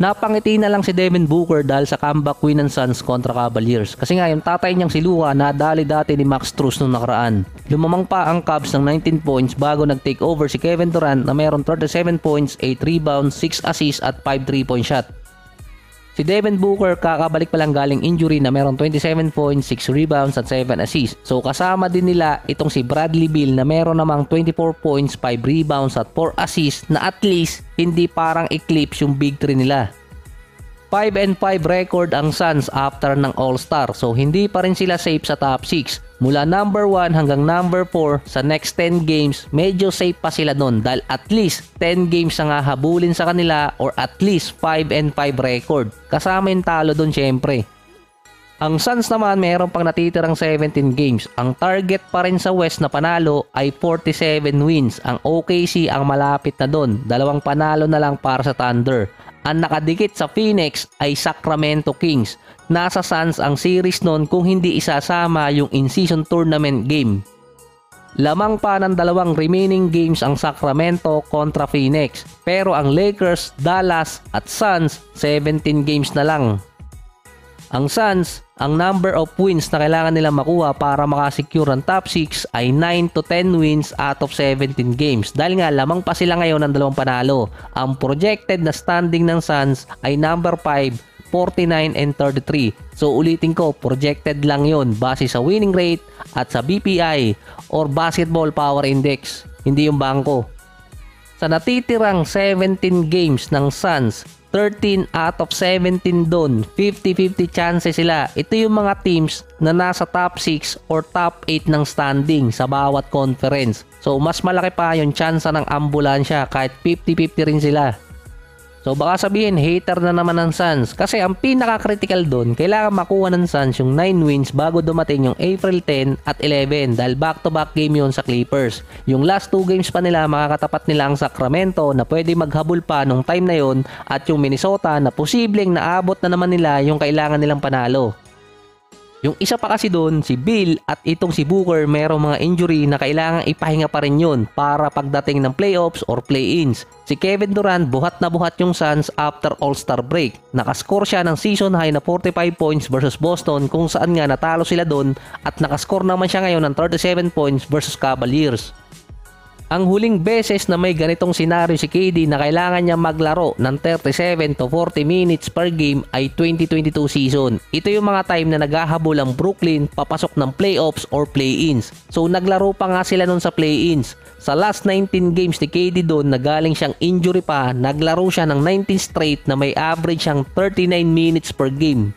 Napangiti na lang si Devin Booker dahil sa comeback win ng Suns kontra Cavaliers. Kasi nga yung tatay niyang si Luka nadali dati ni Max Strus nung nakaraan. Lumamang pa ang Cavs ng 19 points bago nag-take over si Kevin Durant na mayroong 37 points, 8 rebounds, 6 assists at 5 3-point shot. Si Devin Booker kakabalik pa lang galing injury na mayroong 27 points, 6 rebounds at 7 assists. So kasama din nila itong si Bradley Beal na mayroon namang 24 points, 5 rebounds at 4 assists na at least hindi parang eclipse yung big 3 nila. 5-5 record ang Suns after ng All-Star, so hindi pa rin sila safe sa top 6. Mula number 1 hanggang number 4 sa next 10 games, medyo safe pa sila doon dahil at least 10 games na nga habulin sa kanila or at least 5-5 record. Kasama yung talo doon syempre. Ang Suns naman mayroon pang natitirang 17 games. Ang target pa rin sa West na panalo ay 47 wins. Ang OKC ang malapit na doon. 2 panalo na lang para sa Thunder. Ang nakadikit sa Phoenix ay Sacramento Kings. Nasa Suns ang series noon kung hindi isasama yung in-season tournament game. Lamang pa ng 2 remaining games ang Sacramento kontra Phoenix. Pero ang Lakers, Dallas at Suns 17 games na lang. Ang Suns, ang number of wins na kailangan nila makuha para makasecure ang top 6 ay 9 to 10 wins out of 17 games. Dahil nga lamang pa sila ngayon ng 2 panalo. Ang projected na standing ng Suns ay number 5, 49 and 33. So ulitin ko, projected lang yon base sa winning rate at sa BPI or Basketball Power Index, hindi yung bangko. Sa natitirang 17 games ng Suns, 13 out of 17 doon, 50-50 chances sila. Ito yung mga teams na nasa top 6 or top 8 ng standing sa bawat conference. So mas malaki pa yung chance ng ambulansya kahit 50-50 rin sila. So baka sabihin hater na naman ng Suns kasi ang pinaka-critical doon, kailangan makuha ng Suns yung 9 wins bago dumating yung April 10 at 11 dahil back-to-back game yun sa Clippers. Yung last 2 games pa nila makakatapat nila ang Sacramento na pwede maghabol pa nung time na yon at yung Minnesota na posibleng naabot na naman nila yung kailangan nilang panalo. Yung isa pa kasi doon, si Bill at itong si Booker merong mga injury na kailangang ipahinga pa rin yun para pagdating ng playoffs or play-ins. Si Kevin Durant buhat na buhat yung Suns after All-Star break. Nakascore siya ng season high na 45 points versus Boston kung saan nga natalo sila doon at nakascore naman siya ngayon ng 37 points versus Cavaliers. Ang huling beses na may ganitong senaryo si KD na kailangan niya maglaro ng 37 to 40 minutes per game ay 2022 season. Ito yung mga time na naghahabol ang Brooklyn papasok ng playoffs or play-ins. So naglaro pa nga sila nun sa play-ins. Sa last 19 games ni KD doon na galing siyang injury pa, naglaro siya ng 19 straight na may average siyang 39 minutes per game.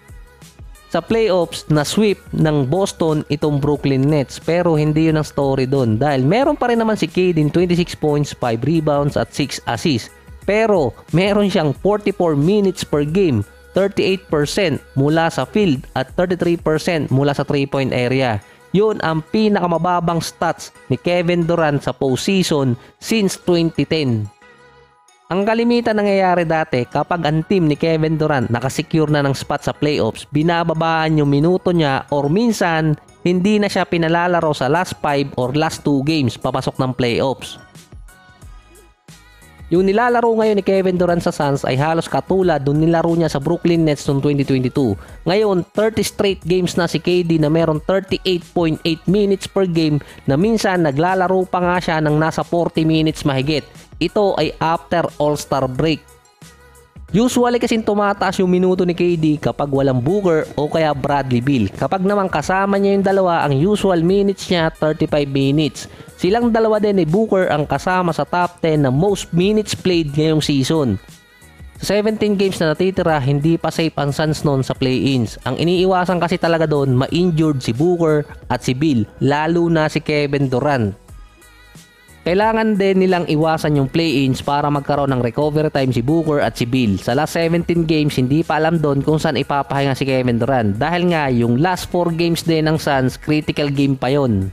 Sa playoffs, na-sweep ng Boston itong Brooklyn Nets pero hindi yun ang story doon dahil meron pa rin naman si KD 26 points, 5 rebounds at 6 assists. Pero meron siyang 44 minutes per game, 38% mula sa field at 33% mula sa 3-point area. Yun ang pinakamababang stats ni Kevin Durant sa postseason since 2010. Ang kalimitan nangyayari dati kapag ang team ni Kevin Durant nakasecure na ng spot sa playoffs, binababaan yung minuto niya or minsan hindi na siya pinalalaro sa last 5 or last 2 games papasok ng playoffs. Yung nilalaro ngayon ni Kevin Durant sa Suns ay halos katulad nung nilaro niya sa Brooklyn Nets noong 2022. Ngayon, 30 straight games na si KD na meron 38.8 minutes per game na minsan naglalaro pa nga siya ng nasa 40 minutes mahigit. Ito ay after All-Star break. Usually kasing tumataas yung minuto ni KD kapag walang Booker o kaya Bradley Beal. Kapag naman kasama niya yung dalawa, ang usual minutes niya 35 minutes. Silang dalawa din ni Booker ang kasama sa top 10 na most minutes played ngayong season. Sa 17 games na natitira, hindi pa safe ang Suns noon sa play-ins. Ang iniiwasan kasi talaga doon, ma-injured si Booker at si Beal, lalo na si Kevin Durant. Kailangan din nilang iwasan yung play-ins para magkaroon ng recovery time si Booker at si Beal. Sa last 17 games, hindi pa alam doon kung saan ipapahinga si Kevin Durant. Dahil nga, yung last 4 games din ng Suns, critical game pa yon.